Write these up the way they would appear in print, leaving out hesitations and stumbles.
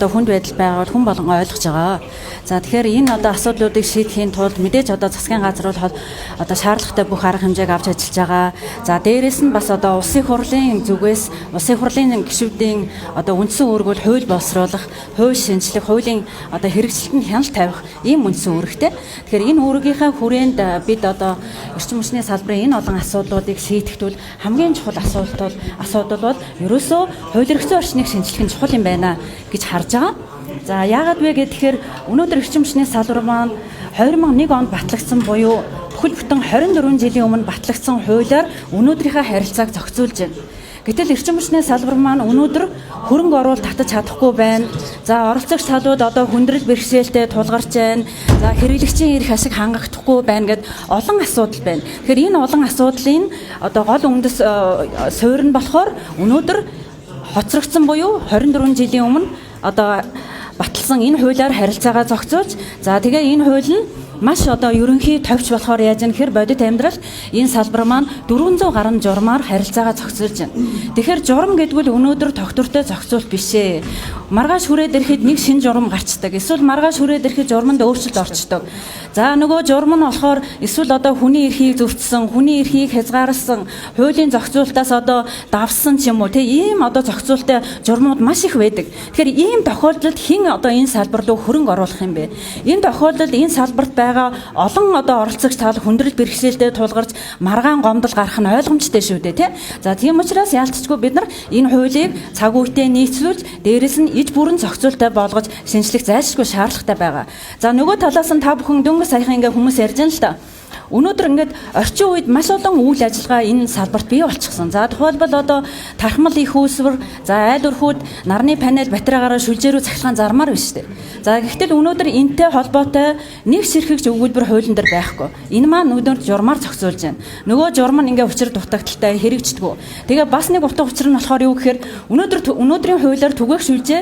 одоо хүнд байдал байгаад хүн болгон ойлгож байгаа. За тэгэхээр энэ одоо асуудлуудыг шийдэхийн тулд мэдээж одоо засгийн газар бол одоо шаардлагатай бүх арга хэмжээг авч ажиллаж байгаа. За дээрэс нь бас одоо улсын хурлын зүгээс улсын хурлын гишүүдийн одоо үндсэн үүргүүд хууль боловсруулах, хууль шинжлэх, хуулийн одоо хэрэгжилтэнд хяналт тавих ийм үндсэн үүрэгтэй. Тэгэхээр энэ үүргийнхаа хүрээнд бид одоо эрчим хүчний салбарын энэ олон асуудлуудыг шийдэхдээ хамгийн чухал асуудал бол ерөөсөө хууль эрхцэн орчныг шинжлэх нь чухал юм байна гэж харж байгаа. За яагаад вэ гэхээр өнөөдөр эрчим хүчний салбар маань 2001 онд батлагдсан буюу бүхэл бүтэн 24 жилийн өмнө батлагдсан хуулиар өнөөдрийнхээ харилцааг зохицуулж байна. Гэтэл эрчим хүчний салбар маань өнөөдөр хөрөнгө оруулалт татаж чадахгүй байна. За оролцогч талууд одоо хүндрэл бэрхшээлтэй тулгарч байна. За хэрэглэгчийн эрх ашиг хангахдахгүй байна гэд олон асуудал байна. Тэгэхээр энэ олон асуудлын одоо гол үндэс суурь нь болохоор өнөөдөр хоцрогдсон буюу 24 жилийн өмнө одоо баталсан энэ хуулиар харилцаагаа зохицуулж за тэгээ энэ хууль нь маш одоо ерөнхий товч болохоор яаж юм хэр бодит амьдрал энэ салбар маань 400 гаруй журмаар харилцаагаа зохицуулж байна. Тэгэхээр журам гэдгүүл өнөөдөр тогтвортой зохицуулт биш ээ. Маргааш хүрээд ирэхэд нэг шинэ журам гарчдаг. Эсвэл маргааш хүрээд ирэхэд журманд өөрчлөлт орчдог. За нөгөө журам нь болохоор эсвэл одоо хүний эрхийг зөвчсөн, хүний эрхийг хязгаарласан, хуулийн зохицуултаас одоо давсан ч юм уу тийм ийм одоо зохицуулттай журмууд маш их байдаг. Тэгэхээр ийм тохиолдолд хэн одоо энэ салбар руу хөрөнгө оруулах юм бэ? Энэ тохиолдолд энэ салбарт байгаа олон одоо оролцогч тал хүндрэл бэрхшээлтэй тулгарч маргаан гомдол гарах нь ойлгомжтой шүү дээ тийм. За тийм учраас яалтчгүй бид нар энэ хуулийг цаг үетэй нийцүүлж дээрэс нь иж бүрэн зохицуулттай болгож шинжлэх зайлшгүй шаардлагатай байгаа. За нөгөө талаас нь та бүхэн дөнгөж саяхан ингээ хүмүүс ярьж байна л та. Өнөөдөр ингээд орчин үед маш олон үйл ажиллагаа энэ салбарт бий болчихсон. За тухайлбал одоо тархмал их үүсвэр, за айл өрхүүд нарны панел батарейгаараа шүлжээ рүү цахилгаан зармаар биш үү. За гэхдээ өнөөдөр энтэй холбоотой нэг ширхэгч өгүүлбэр хуулийн дээр байхгүй. Энэ маань өнөөдөр журмаар зохицуулж байна. Нөгөө журам нь ингээ учир дутагдaltaй хэрэгждэггүй. Тэгээ бас нэг утга учир нь болохоор юу гэхээр өнөөдрийн хуулиар түгээх шүлжээ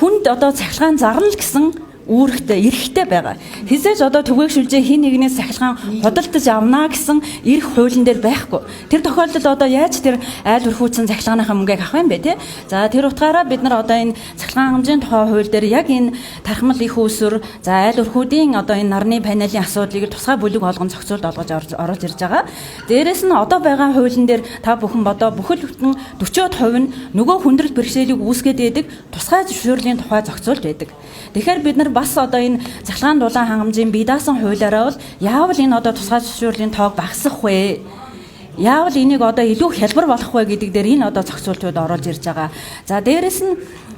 хүнд одоо цахилгаан зарна л гэсэн үүрэгтэй, эрхтэй байгаа. Хизээж одоо түгээх шүлжээ хин нэгнээс сахилгаан худалдаж авнаа гэсэн эрх хуулийн дээр байхгүй. Тэр тохиолдолд одоо яаж тэр айл өрхүүцэн сахилгааныхаа мөнгийг авах юм бэ те? За тэр утгаараа бид нар одоо энэ сахилгаан хэмжээний тухай хууль дээр яг энэ тархмал их үүсвэр, за айл өрхүүдийн одоо энэ нарны панелийн асуудлыг тусгай бүлэг болгон зохицуулт олгож оруулж ирж байгаа. Дээрээс нь одоо байгаа хуулийн дээр та бүхэн бодоо бүхэл бүтэн 40% нь нөгөө хүндрэл бэрхшээлийг үүсгээд байдаг тусгай зөвшөөрлийн тухай зохицуулт байдаг. Тэгэхээр бид нар бас одоо энэ цахилгаан дулаан хангамжийн бие даасан хуулиараа бол яавал энэ одоо тусгай зөвшөөрлийн тоог багасгах вэ? Яавал энийг одоо илүү хялбар болгох вэ гэдэг дээр энэ одоо зохицуултууд оруулж ирж байгаа. За дээрэс нь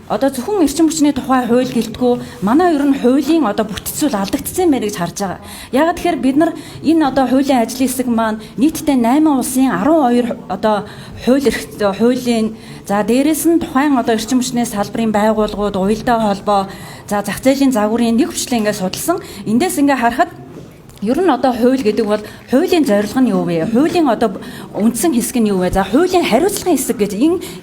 одоо зөвхөн эрчим хүчний тухай хууль гэлтгүү манай ер нь хуулийн одоо бүтцүүл алдагдсан байна гэж харж байгаа. Яг тэгэхээр бид нар энэ одоо хуулийн ажлын хэсэг маань нийтдээ 8 улсын 12 одоо хуулийн за дээрэс нь тухайн одоо эрчим хүчний салбарын байгууллагууд, уялдаа холбоо, за зах зээлийн загварын нэг хүчлээ ингээд судалсан. Эндээс ингээд харахад ер нь одоо хууль гэдэг бол хуулийн зорилго нь юу вэ? Хуулийн одоо үндсэн хэсэг нь юу вэ? За хуулийн хариуцлагын хэсэг гэж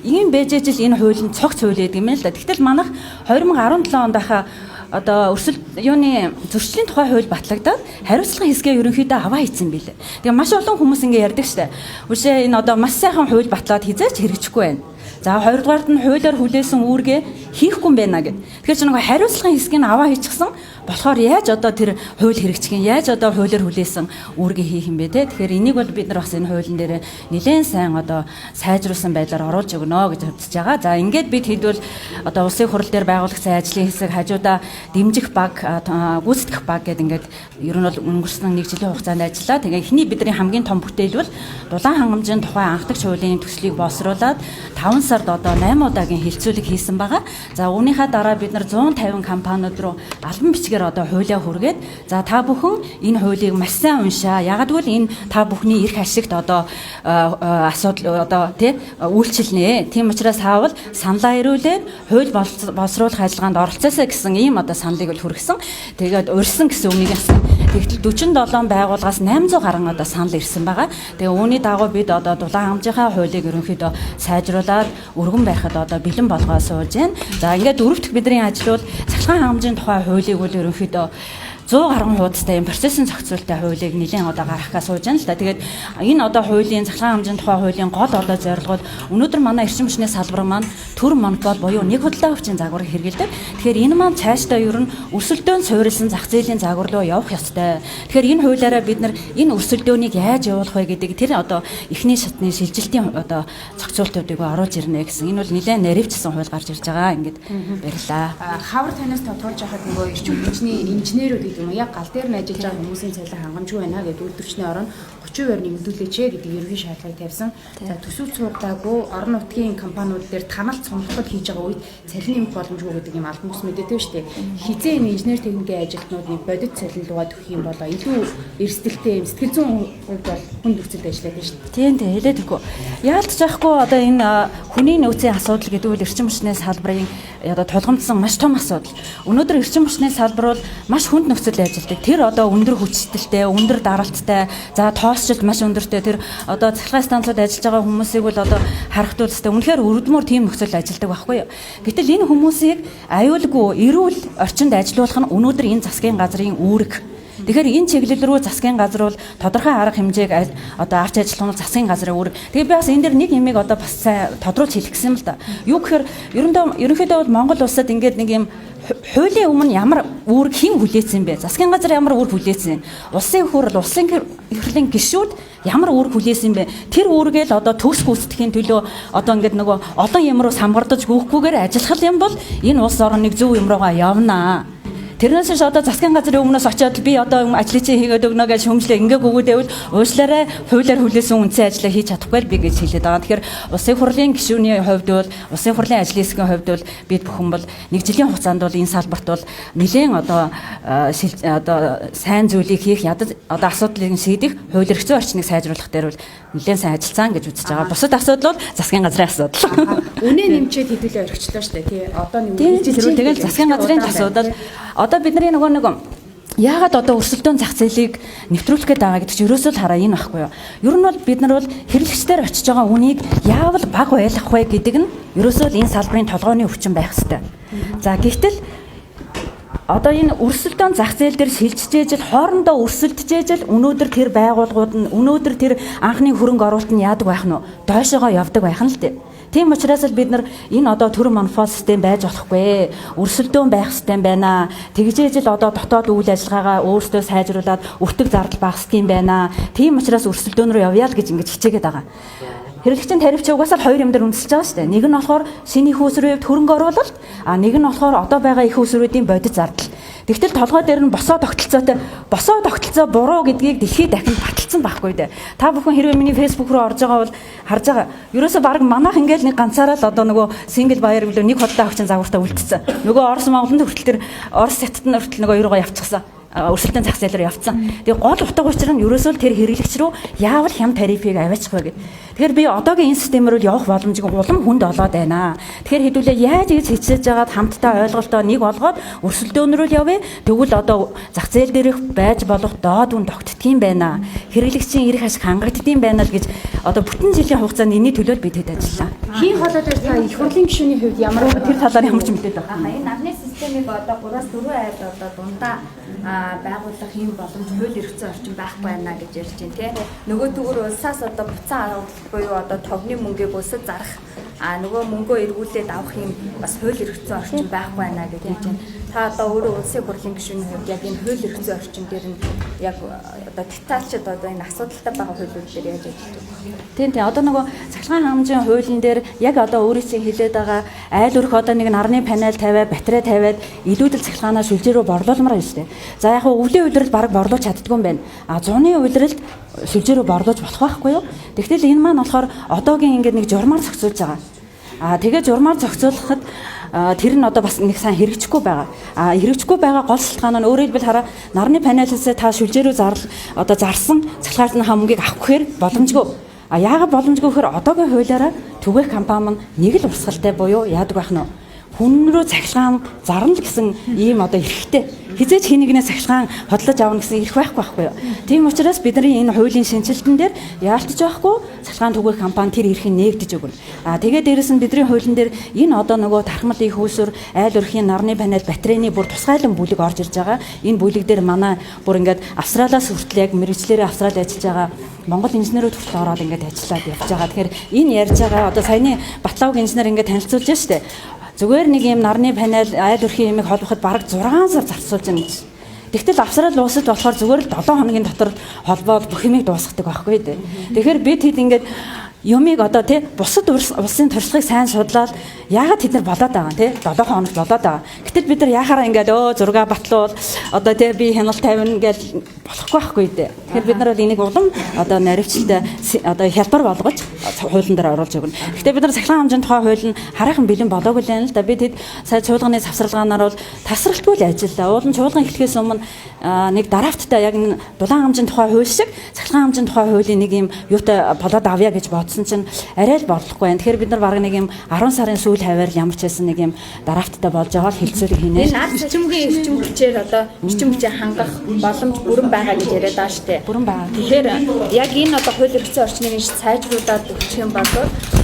ийм байж ижил энэ хууль нь цогц хууль гэдэг юм л да. Тэгтэл манайх 2017 онд байхаа одоо өрсөл юуны зөрчлийн тухай хууль батлагдаад хариуцлагын хэсгээ ерөнхийдөө аваа хийцэн билээ. Тэгээ маш олон хүмүүс ингэ ярьдаг штэ. Үшээ энэ одоо маш сайхан хууль батлаад хизээч хэрэгжихгүй байна. За хоёрдугаард нь хуулиар хүлээсэн үүргээ хийхгүй юм байна гэд. Тэгэхээр чи нэг хариуцлагын хэсгийг аваа хийчихсэн болохоор яаж одоо тэр хууль хэрэгжих юм? Яаж одоо хуулиар хүлээсэн үүргээ хийх юм бэ те? Тэгэхээр энийг бол бид нар бас энэ хуулийн дээр нэлээд сайн одоо сайжруулсан байдлаар оруулж өгнө гэж хувьдсаж байгаа. За ингээд бид хэдвэл одоо улсын хурал дээр байгуулагдсан ажлын хэсэг хажуудаа дэмжих баг, гүйцэтгэх баг гэдэг ингээд ер нь бол өнгөрсөн 1 жилийн хугацаанд ажиллаа. Тэгээ эхний бидний хамгийн том бүтээл бол дулаан хангамжийн тухай анхдагч хуулийн төслийг боловсруулад 5 сард одоо 8 удаагийн хилцүүлэг хийсэн байгаа. За үүнийхээ дараа бид нар 150 компаниуд руу албан бичгээр одоо хуулиа хүргээд за та бүхэн энэ хуулийг маш сайн уншаа. Ягдвал энэ та бүхний эрх ашигт одоо асуудал одоо тий үйлчилнэ. Тийм учраас хаавал саналаа ирүүлээд хууль боловсруулах ажиллагаанд оролцоосаа гэсэн ийм одоо саналыг л хүргэсэн. Тэгээд урьсан гэсэн үгийг ясан. Тэгтэл 47 байгууллагаас 800 гаруй одоо санал ирсэн байгаа. Тэгээ үүний дагуу бид одоо дулаан хангамжийнхаа хуулийг ерөнхийдөө сайжруулад өргөн барихад одоо бэлэн болгоо сууж байна. За ингээд дөрөвдөх бидний ажил бол цахилгаан хангамжийн тухай хуулийг бол ерөнхийдөө 100 гаруй хуудастай юм процессын зохицуулалттай хуулийг нэлээд одоо гаргахаа сууж байна л да. Тэгээд энэ одоо хуулийн цахилгаан хэмжээний тухай хуулийн гол одоо зорилгууд өнөөдөр манай эрчим хүчний салбар маань төр монопол буюу нэг худалдаа хүчийн загварыг хэрэглэдэг. Тэгэхээр энэ маань цаашдаа ер нь өрсөлдөөн суурилсан зах зээлийн загвар руу явах ёстой. Тэгэхээр энэ хуулиараа бид нар энэ өрсөлдөөнийг яаж явуулах вэ гэдэг тэр одоо эхний шатны шилжилтийн одоо зохицуултуудыг оруулж ирнэ гэсэн. Энэ бол нэлээд наривчсан хууль гарч ирж байгаа. Ингээд баярлаа. Хавар танаас тодорхойлж байхад нөгөө эрчим хүчний инженерүүд гэдэг юм яг гал дээр нь ажиллаж байгаа хүмүүсийн цалин хангамжгүй байна гэдэг үйлдвэрчний орон 30% нэмэгдүүлээч гэдэг ерөнхий шаардлагыг тавьсан. За төсөв цуглаагүй орон нутгийн компаниуд дээр таналт сонирхол хийж байгаа үед цалин нэмэх боломжгүй гэдэг юм албан бус мэдээтэй шүү дээ. Хизээ энэ инженер техникийн ажилтнуудыг бодит цалин лугаад өгөх юм болоо илүү эрсдэлтэй юм сэтгэл зүйн хувьд бол хүнд нөхцөлд ажиллаад байна шүү дээ. Тийм хэлээд өгөө. Яалтж яахгүй одоо энэ хүний нөөцийн асуудал гэдэг үл эрчим хүчний салбарын одоо тулгамдсан маш том асуудал. Өнөөдөр эрчим хүчний салбар бол маш хүнд нөхцөлд ажилладаг. Тэр одоо өндөр хүчтэй, өндөр даралттай, за тоосчлт маш өндөртэй тэр одоо цахилгаан станцууд ажиллаж байгаа хүмүүсийг бол одоо харахад үстэй үнэхээр өрөдмөр тийм нөхцөлд ажилладаг байхгүй юу. Гэтэл энэ хүмүүсийг аюулгүй эрүүл орчинд ажиллуулах нь өнөөдөр энэ засгийн газрын үүрэг. Тэгэхээр энэ чиглэл рүү засгийн газар бол тодорхой арга хэмжээг одоо авч ажиллах нь засгийн газрын үүрэг. Тэгээ би бас энэ дэр нэг юмыг одоо бас сайн тодруулж хэлэх гэсэн юм л да. Юу гэхээр ерөнхийдөө бол Монгол улсад ингээд нэг юм хуулийн өмнө ямар үүрэг хэн хүлээсэн бэ? Засгийн газар ямар үүрэг хүлээсэн? Улсын хурал, улсын хурлын гишүүд ямар үүрэг хүлээсэн бэ? Тэр үүргээ л одоо төгс гүйцэтгэхийн төлөө одоо ингээд нөгөө олон юм руу самгардаж гүйхгүйгээр ажиллах юм бол энэ улс орныг зөв юм руугаа явнаа. Тэрнээс ч одоо засгийн газрын өмнөөс очиод би одоо ажлыг чинь хийгээд өгнө гэж хүмжлээ ингээ өгөөдөөд уучлаарай хуулиар хүлээсэн үндсэн ажлаа хийж чадахгүй би гэж хэлээд байгаа. Тэгэхээр улсын хурлын гишүүний хувьд бол улсын хурлын ажлын хэсгийн хувьд бол бид бүхэн бол нэг жилийн хугацаанд бол энэ салбарт бол нэлээд одоо сайн зүйлийг хийх одоо асуудлыг шийдэх хууль эрх зүйн орчныг сайжруулах дээр бол нэлээд сайн ажилласан гэж үзэж байгаа. Бусад асуудал бол засгийн газрын асуудал. Үнэ нэмчээд хэдүүлээ орхичлаа шүү дээ тий. Одоо нэг жил тэгэл засгийн газрын асуудал одоо бидний нөгөө яагаад одоо өрсөлдөөн зах зээлийг нэвтрүүлэх гээд байгаа гэдэг чинь ерөөсөө л хараа энэ байхгүй юу. Ер нь бол бид нар бол хэрэглэгчдэр очиж байгаа үнийг яавал бага байлгах вэ гэдэг нь ерөөсөө л энэ салбарын толгойн өвчин байх хэрэгтэй. За гэвтэл одоо энэ өрсөлдөөн зах зээл дээр шилжижээж хоорондоо өрсөлдөж өнөөдөр тэр байгууллагууд нь өнөөдөр тэр анхны хөрөнгө оруулалт нь яадаг байх нь дойшоогоо явдаг байх нь л дээ. Тийм учраас л бид нар энэ одоо төр монопол систем байж болохгүй. Өрсөлдөөн байх систем байна. Тэгжээж л одоо дотоод үйл ажиллагаагаа өөрсдөө сайжруулад өртөг зардал багасх юм байна. Тийм учраас өрсөлдөөн рүү явъя л гэж ингэж хичээгээд байгаа. Хэрэглэгчийн тариф чи угаасаа л хоёр юм дээр үндэслэж байгаа шүү дээ. Нэг нь болохоор шинэ их усрын хөрөнгө оруулалт, нэг нь болохоор одоо байгаа их усруудын бодит зардал. Тэгтэл толгой дээр нь босоо тогтолцоо буруу гэдгийг дэлхийд дахин баталсан байхгүй дээ. Та бүхэн хэрвээ миний фэйсбүүк рүү орж байгаа бол харж байгаа. Ерөөсө баг манайх ингээл нэг ганцаараа л одоо нөгөө сингл баяр билүү нэг худалдаа авчин загвартаа үлдсэн. Нөгөө Орос Монголд хүртэл тэр Орос хятадд хүртэл нөгөө юугаа явчихсан. Өрсөлдөөн зах зээл рүү явцсан. Тэгээ гол утга учир нь ерөөсөө тэр хэрэглэгч рүү яавал хям тарифыг аваачих вэ гэд. Тэгэхээр би одоогийн энэ системээр бол явах боломжийг улам хүнд олоод байна. Тэгэхээр хэдүүлээ яаж ийж хичээж байгаад хамтдаа ойлголтоо нэг олгоод өрсөлдөөн рүү явъя. Тэгвэл одоо зах зээл дээрх байж болох доод үн тогтдгийм байна. Хэрэглэгчийн эрх ашиг хангагддгийм байна л гэж одоо бүтэн жилийн хугацаанд энэний төлөө бид хэд ажиллаа. Хийн холоод та их хурлын гишүүний хувьд ямар тэр талаар ямар ч мэдээд байгаа. Энэ нарны системийг одоо 3-4 айлд одоо дундаа байгуулах юм боломж хууль эрх зүйн орчин байхгүй байна гэж ярьж байна тийм. Нөгөө төгөр улсаас одоо буцаан авалт буюу одоо тогны мөнгийг өсөж зарах нөгөө мөнгөө эргүүлээд авах юм бас хууль эрх зүйн орчин байхгүй байна гэж хэлж байна. Та одоо өөрөө улсын хурлын гишүүний хувьд яг энэ хууль эрх зүйн орчин дээр нь яг одоо детальчд одоо энэ асуудалтай байгаа хуулиуд дээр яаж ажиллаж байна. Тийм одоо нөгөө цахилгаан хангамжийн хуулийн дээр яг одоо өөрийн чинь хэлээд байгаа айл өрх одоо нэг нарны панел тавиад батарей тавиад илүүдэл цахилгаанаа сүлжээ рүү борлуулмаар юм шүү дээ. За яг өвлийн үйлрэл баг борлуулж чаддгүй юм байна. Зуны үйлрэлд сүлжээ рүү борлуулж болох байхгүй юу? Тэгвэл энэ маань болохоор одоогийн ингээд нэг журмаар зохицуулж байгаа. Тэгээ журмаар зохицуулахад тэр нь одоо бас нэг сайн хэрэгжихгүй байгаа. Хэрэгжихгүй байгаа гол шалтгаан нь өөрөөр хэлбэл хараа нарны панелээс та сүлжээ рүү одоо зарсан цахилгаан хамгийг авах гэхээр боломжгүй. Яагаад боломжгүй гэхээр одоогийн хуулиараа түгээх компани нь нэг л урсгалтай буюу яадаг байх нь хүн рүү цахилгаан зарна л гэсэн ийм одоо эрхтэй. Хизээч хий нэгнээ цахилгаан хотлож авна гэсэн эрх байхгүй юу? Тийм учраас бидний энэ хуулийн шинжилтэн дээр яалтж байхгүй цахилгаан түгээх компани тэр эрхийг нээгдэж өгнө. Тэгээд дээрэс нь бидний хуулийн дээр энэ одоо нөгөө тархмал их үүсвэр, айл өрхийн нарны панел, батарейны бүр тусгайлан бүлэг орж ирж байгаа. Энэ бүлэг дээр манай бүр ингээд Австралиас хүртэл яг мэргэжлэрээ Австрали ажиллаж байгаа Монгол инженерүүд хүртэл ороод ингээд ажиллаад явж байгаа. Тэгэхээр энэ ярьж байгаа одоо саяны Батлавг инженер ингээд танилцуулж байна шүү дээ. Зүгээр нэг юм нарны панел, айл өрхийн ямиг холбоход бараг 6 сар зарцуулж байна гэж. Тэгтэл Австрали улсад болохоор зүгээр л 7 хоногийн дотор холбоод бүх юмыг дуусгадаг байхгүй дээ. Тэгэхээр бид хэд ингээд юмыг одоо тий бусад улсын туршлагыг сайн судлаад яагаад тэд нар болоод байгаа тий 7 хоног болоод байгаа. Гэтэл бид нар яхаараа ингээд зураг батлуул одоо тий би хяналт тавина гэж болохгүй байхгүй дээ. Тэгэхээр бид нар бол энийг улам одоо наривчлалтай одоо хялбар болгож хуулийн дээр оруулж өгнө. Гэхдээ бид нар цахилгаан хэмжээний тухай хууль нь хараахан бэлэн болоогүй л байна л да. Бид хэд сая чуулганы завсарлагаанаар бол тасралтгүй л ажиллаа. Уулын чуулган эхлэхээс өмнө нэг драфттай яг энэ дулаан хэмжээний тухай хууль шиг цахилгаан хэмжээний тухай хуулийн нэг юм юутай болоод авъя гэж бодсон чинь арай л болохгүй байна. Тэгэхээр бид нар баг нэг юм 10 сарын сүүл хаваар ямар ч байсан нэг юм драфттай болж байгаа л хэлцүүлэг хийнэ. Энэ наад зэчмгийн эрчим хүчээр одоо эрчим хүчээ хангах боломж бүрэн байгаа гэж яриад байгаа шүү дээ. Бүрэн байгаа. Тэгэхээр яг энэ одоо хууль эрхцэн орчныг сайжруулад өгөх юм бол